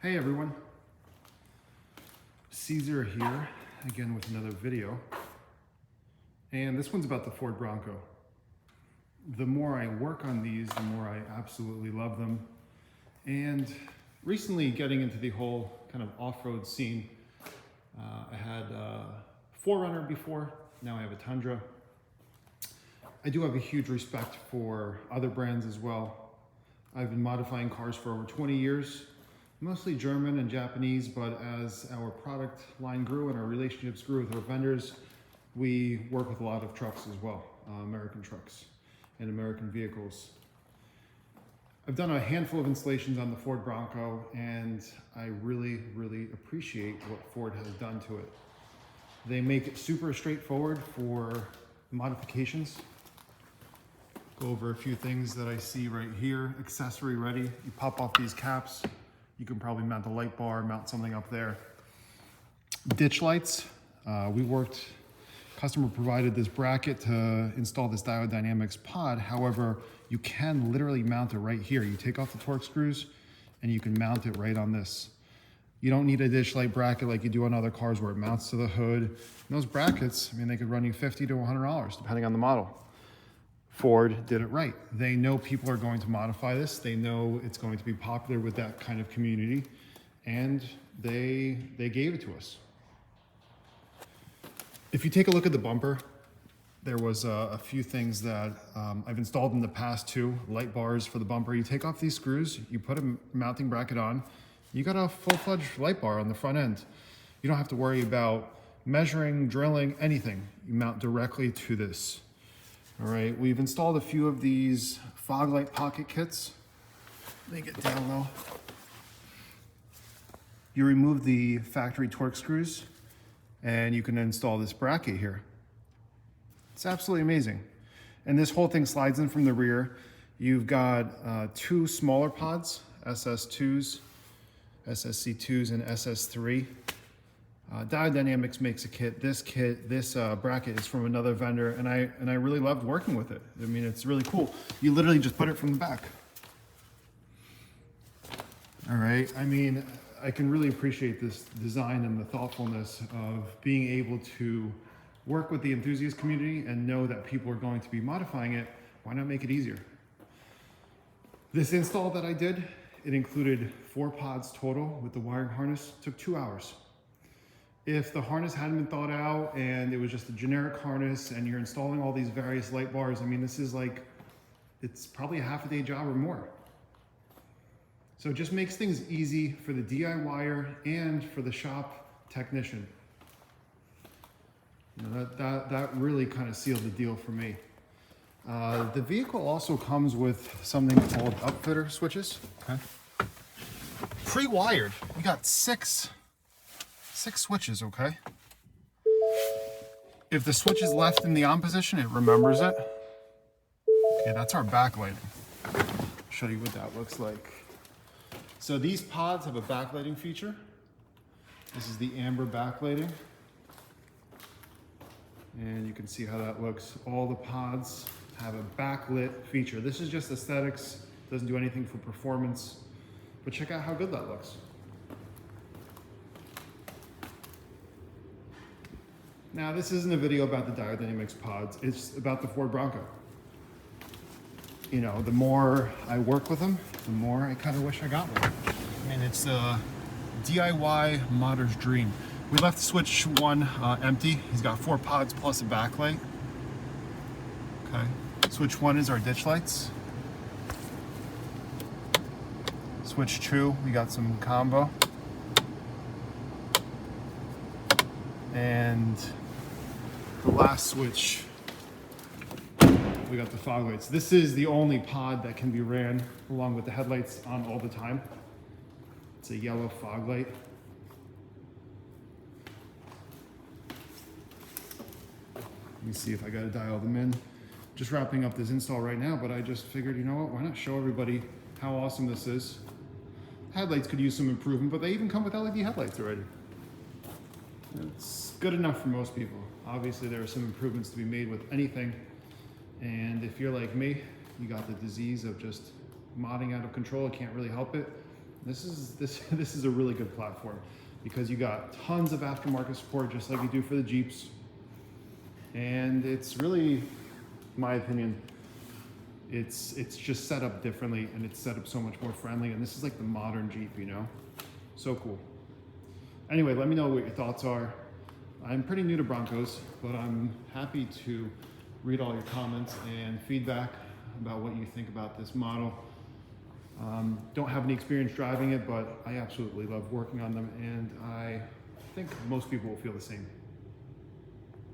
Hey everyone, Caesar here again with another video, and this one's about the Ford Bronco. The more I work on these, the more I absolutely love them. And recently getting into the whole kind of off-road scene, I had a 4Runner before, now I have a Tundra. I do have a huge respect for other brands as well. I've been modifying cars for over 20 years. Mostly German and Japanese, but as our product line grew and our relationships grew with our vendors, we work with a lot of trucks as well, American trucks and American vehicles. I've done a handful of installations on the Ford Bronco, and I really appreciate what Ford has done to it. They make it super straightforward for modifications. Go over a few things that I see right here. Accessory ready. You pop off these caps. You can probably mount a light bar, mount something up there. Ditch lights. Customer provided this bracket to install this Diode Dynamics pod. However, you can literally mount it right here. You take off the Torx screws and you can mount it right on this. You don't need a ditch light bracket like you do on other cars where it mounts to the hood. And those brackets, I mean, they could run you $50 to $100 depending on the model. Ford did it right. They know people are going to modify this. They know it's going to be popular with that kind of community, and they gave it to us. If you take a look at the bumper, there was a few things that I've installed in the past too. Light bars for the bumper. You take off these screws, you put a mounting bracket on, you got a full-fledged light bar on the front end. You don't have to worry about measuring, drilling, anything. You mount directly to this. All right, we've installed a few of these fog light pocket kits. Let me get down low. You remove the factory Torx screws and you can install this bracket here. It's absolutely amazing. And this whole thing slides in from the rear. You've got two smaller pods, SS2s, SSC2s, and SS3. Diode Dynamics makes a kit. This bracket is from another vendor, and I really loved working with it. I mean, it's really cool. You literally just put it from the back. All right, I mean, I can really appreciate this design and the thoughtfulness of being able to work with the enthusiast community and know that people are going to be modifying it. Why not make it easier? This install that I did, it included 4 pods total with the wiring harness. It took 2 hours. If the harness hadn't been thought out and it was just a generic harness and you're installing all these various light bars, I mean, this is like, it's probably a half-a-day job or more. So it just makes things easy for the DIYer and for the shop technician. You know, that really kind of sealed the deal for me. The vehicle also comes with something called Upfitter switches. Okay. Pre-wired. We got six switches, okay? If the switch is left in the on position, it remembers it. Okay, that's our backlighting. I'll show you what that looks like. So these pods have a backlighting feature. This is the amber backlighting. And you can see how that looks. All the pods have a backlit feature. This is just aesthetics, doesn't do anything for performance, but check out how good that looks. Now, this isn't a video about the Diode Dynamics pods, it's about the Ford Bronco. You know, the more I work with them, the more I kind of wish I got one. I mean, it's a DIY modder's dream. We left switch 1 empty. He's got 4 pods plus a backlight. Okay, switch 1 is our ditch lights. Switch 2, we got some combo. And the last switch, we got the fog lights. This is the only pod that can be ran along with the headlights on all the time. It's a yellow fog light. Let me see if I gotta dial them in. Just wrapping up this install right now, but I just figured, you know what, why not show everybody how awesome this is. Headlights could use some improvement, but they even come with LED headlights already. It's good enough for most people. Obviously, there are some improvements to be made with anything. And if you're like me, you got the disease of just modding out of control, can't really help it. This is a really good platform because you got tons of aftermarket support, just like you do for the Jeeps. And it's really, in my opinion, it's just set up differently, and it's set up so much more friendly. And this is like the modern Jeep, you know? So cool. Anyway, let me know what your thoughts are. I'm pretty new to Broncos, but I'm happy to read all your comments and feedback about what you think about this model. Don't have any experience driving it, but I absolutely love working on them, and I think most people will feel the same.